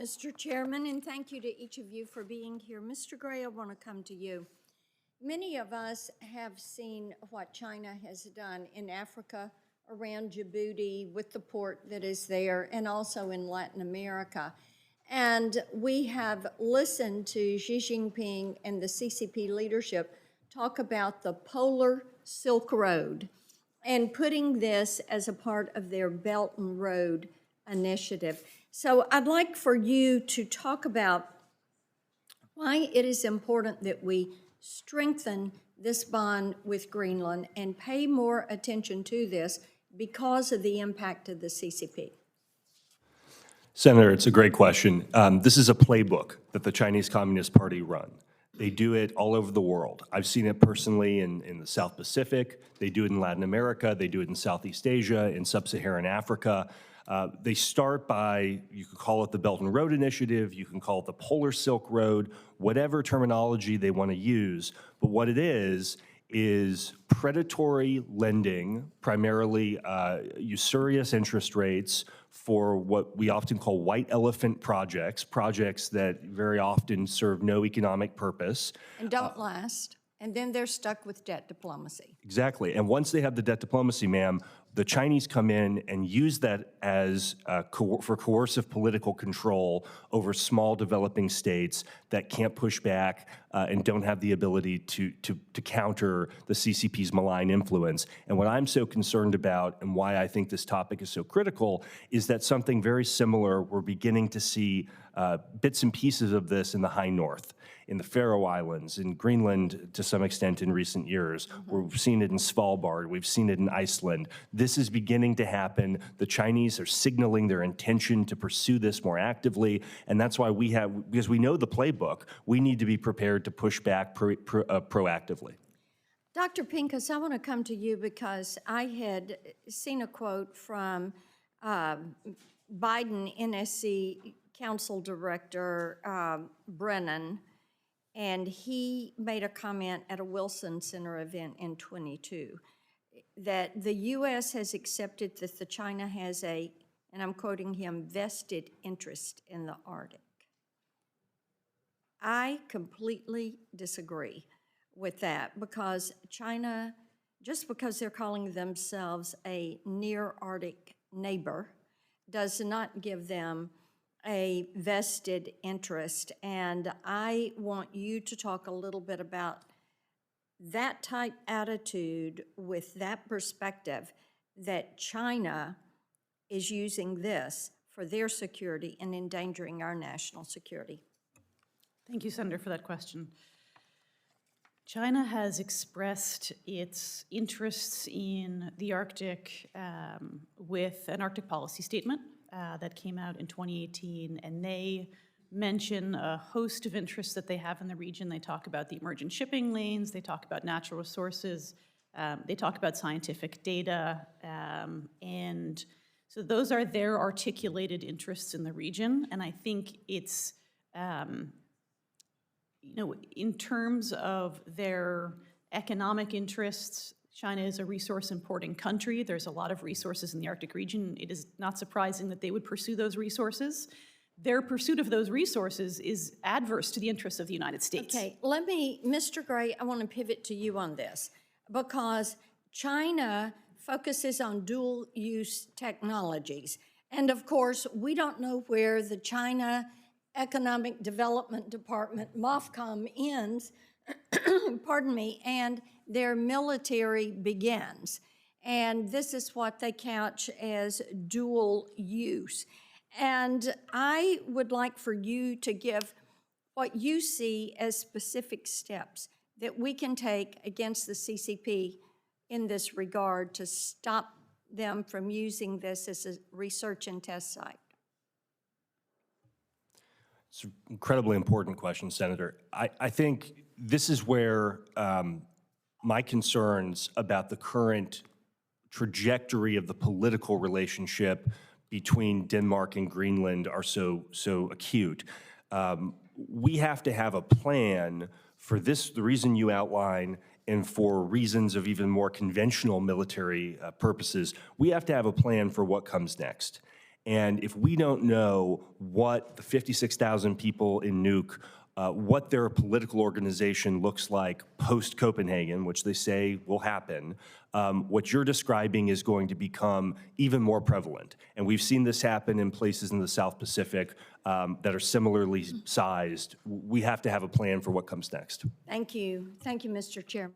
Mr. Chairman, and thank you to each of you for being here. Mr. Gray, I want to come to you. Many of us have seen what China has done in Africa, around Djibouti, with the port that is there, and also in Latin America. And we have listened to Xi Jinping and the CCP leadership talk about the Polar Silk Road and putting this as a part of their Belt and Road initiative. So I'd like for you to talk about why it is important that we strengthen this bond with Greenland and pay more attention to this because of the impact of the CCP. Senator, it's a great question. This is a playbook that the Chinese Communist Party run. They do it all over the world. I've seen it personally in the South Pacific. They do it in Latin America. They do it in Southeast Asia, in Sub-Saharan Africa. They start by, you could call it the Belt and Road Initiative, you can call it the Polar Silk Road, whatever terminology they want to use. But what it is predatory lending, primarily usurious interest rates for what we often call white elephant projects, projects that very often serve no economic purpose. And don't last. And then they're stuck with debt diplomacy. Exactly. And once they have the debt diplomacy, ma'am, the Chinese come in and use that as for coercive political control over small developing states that can't push back and don't have the ability to counter the CCP's malign influence. And what I'm so concerned about and why I think this topic is so critical is that something very similar we're beginning to see bits and pieces of this in the high north, in the Faroe Islands, in Greenland to some extent in recent years. We've seen it in Svalbard, we've seen it in Iceland. This is beginning to happen. The Chinese are signaling their intention to pursue this more actively, and that's why because we know the playbook, we need to be prepared to push back proactively. Dr. Pincus, I want to come to you because I had seen a quote from Biden NSC Council Director Brennan, and he made a comment at a Wilson Center event in 22 that the U.S. has accepted that the China has a, and I'm quoting him, vested interest in the Arctic. I completely disagree with that because China, just because they're calling themselves a near Arctic neighbor, does not give them a vested interest. And I want you to talk a little bit about that type attitude with that perspective that China is using this for their security and endangering our national security. Thank you, Senator, for that question. China has expressed its interests in the Arctic with an Arctic policy statement that came out in 2018, and they mention a host of interests that they have in the region. They talk about the emergent shipping lanes, they talk about natural resources, they talk about scientific data, and so those are their articulated interests in the region, and I think it's, in terms of their economic interests, China is a resource importing country. There's a lot of resources in the Arctic region. It is not surprising that they would pursue those resources. Their pursuit of those resources is adverse to the interests of the United States. Okay, Mr. Gray, I want to pivot to you on this because China focuses on dual-use technologies. And of course, we don't know where the China Economic Development Department, MOFCOM, ends, pardon me, and their military begins. And this is what they couch as dual use. And I would like for you to give what you see as specific steps that we can take against the CCP in this regard to stop them from using this as a research and test site. It's an incredibly important question, Senator. I think this is where my concerns about the current trajectory of the political relationship between Denmark and Greenland are so acute. We have to have a plan for this, the reason you outline, and for reasons of even more conventional military purposes. We have to have a plan for what comes next. And if we don't know what the 56,000 people in Nuuk, what their political organization looks like post-Copenhagen, which they say will happen, what you're describing is going to become even more prevalent. And we've seen this happen in places in the South Pacific that are similarly sized. We have to have a plan for what comes next. Thank you. Thank you, Mr. Chair.